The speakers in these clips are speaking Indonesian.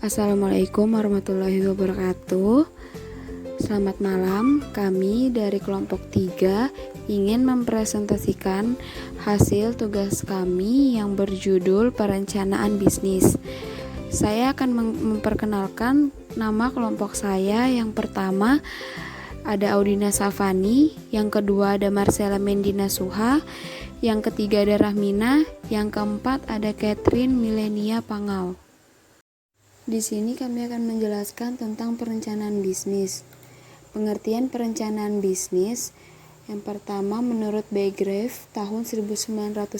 Assalamualaikum warahmatullahi wabarakatuh. Selamat malam, kami dari kelompok 3 ingin mempresentasikan hasil tugas kami yang berjudul perencanaan bisnis. Saya akan memperkenalkan nama kelompok saya. Yang pertama ada Audina Safani, yang kedua ada Marcella Mendina Suha, yang ketiga ada Rahmina, yang keempat ada Catherine Milenia Pangau. Di sini kami akan menjelaskan tentang perencanaan bisnis. Pengertian perencanaan bisnis yang pertama, menurut Baygrave tahun 1994,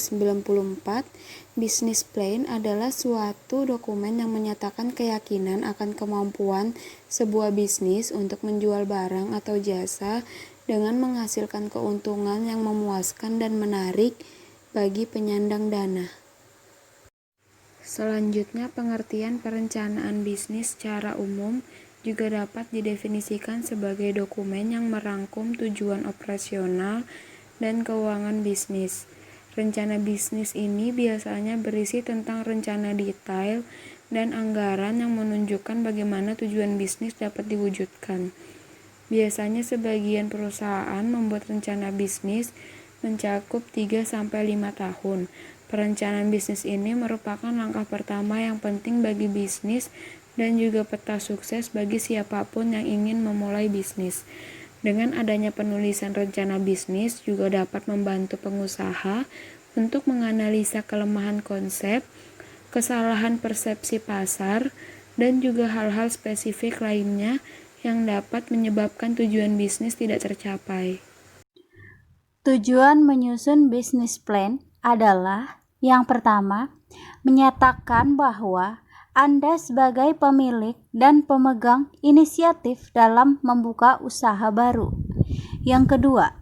business plan adalah suatu dokumen yang menyatakan keyakinan akan kemampuan sebuah bisnis untuk menjual barang atau jasa dengan menghasilkan keuntungan yang memuaskan dan menarik bagi penyandang dana. Selanjutnya, pengertian perencanaan bisnis secara umum juga dapat didefinisikan sebagai dokumen yang merangkum tujuan operasional dan keuangan bisnis. Rencana bisnis ini biasanya berisi tentang rencana detail dan anggaran yang menunjukkan bagaimana tujuan bisnis dapat diwujudkan. Biasanya sebagian perusahaan membuat rencana bisnis mencakup 3-5 tahun. Perencanaan bisnis ini merupakan langkah pertama yang penting bagi bisnis dan juga peta sukses bagi siapapun yang ingin memulai bisnis. Dengan adanya penulisan rencana bisnis juga dapat membantu pengusaha untuk menganalisa kelemahan konsep, kesalahan persepsi pasar, dan juga hal-hal spesifik lainnya yang dapat menyebabkan tujuan bisnis tidak tercapai. Tujuan menyusun bisnis plan adalah yang pertama, menyatakan bahwa Anda sebagai pemilik dan pemegang inisiatif dalam membuka usaha baru. Yang kedua,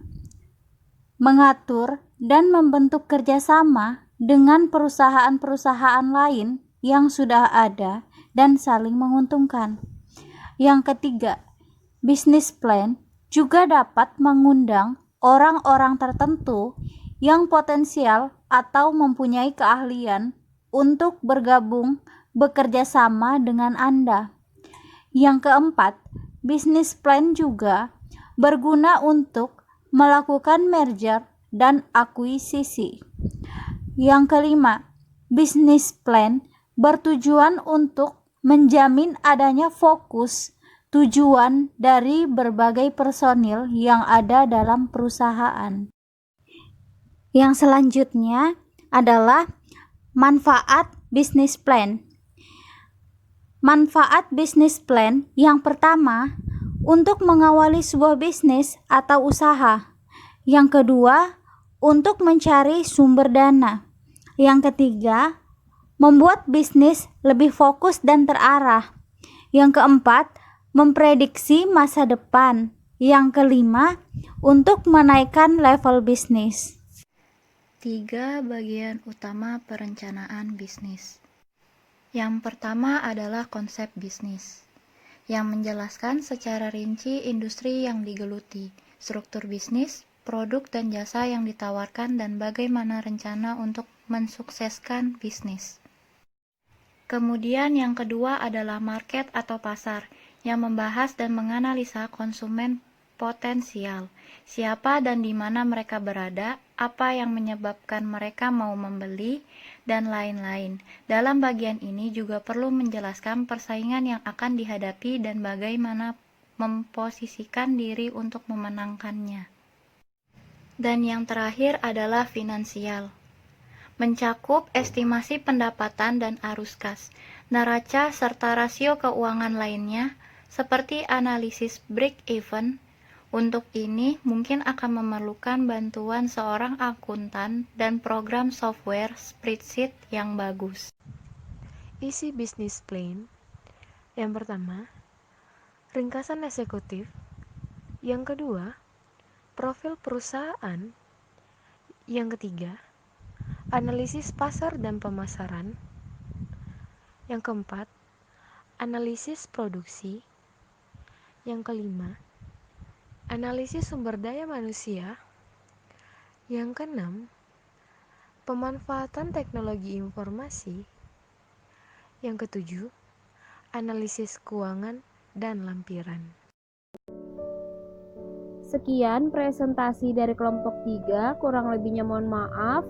mengatur dan membentuk kerjasama dengan perusahaan-perusahaan lain yang sudah ada dan saling menguntungkan. Yang ketiga, bisnis plan juga dapat mengundang orang-orang tertentu yang potensial atau mempunyai keahlian untuk bergabung bekerja sama dengan Anda. Yang keempat, bisnis plan juga berguna untuk melakukan merger dan akuisisi. Yang kelima, bisnis plan bertujuan untuk menjamin adanya fokus tujuan dari berbagai personil yang ada dalam perusahaan. Yang selanjutnya adalah manfaat bisnis plan. Manfaat bisnis plan yang pertama, untuk mengawali sebuah bisnis atau usaha. Yang kedua, untuk mencari sumber dana. Yang ketiga, membuat bisnis lebih fokus dan terarah. Yang keempat, memprediksi masa depan. Yang kelima, untuk menaikkan level bisnis. 3 bagian utama perencanaan bisnis. Yang pertama adalah konsep bisnis, yang menjelaskan secara rinci industri yang digeluti, struktur bisnis, produk dan jasa yang ditawarkan, dan bagaimana rencana untuk mensukseskan bisnis. Kemudian yang kedua adalah market atau pasar, yang membahas dan menganalisa konsumen potensial, siapa dan di mana mereka berada, apa yang menyebabkan mereka mau membeli, dan lain-lain. Dalam bagian ini juga perlu menjelaskan persaingan yang akan dihadapi dan bagaimana memposisikan diri untuk memenangkannya. Dan yang terakhir adalah finansial, mencakup estimasi pendapatan dan arus kas, neraca serta rasio keuangan lainnya, seperti analisis break-even. Untuk ini mungkin akan memerlukan bantuan seorang akuntan dan program software spreadsheet yang bagus. Isi bisnis plan. Yang pertama, ringkasan eksekutif. Yang kedua, profil perusahaan. Yang ketiga, analisis pasar dan pemasaran. Yang keempat, analisis produksi. Yang kelima, analisis sumber daya manusia. Yang keenam, pemanfaatan teknologi informasi. Yang ketujuh, analisis keuangan, dan lampiran. Sekian presentasi dari kelompok 3, kurang lebihnya mohon maaf.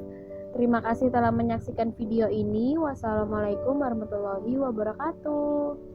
Terima kasih telah menyaksikan video ini. Wassalamualaikum warahmatullahi wabarakatuh.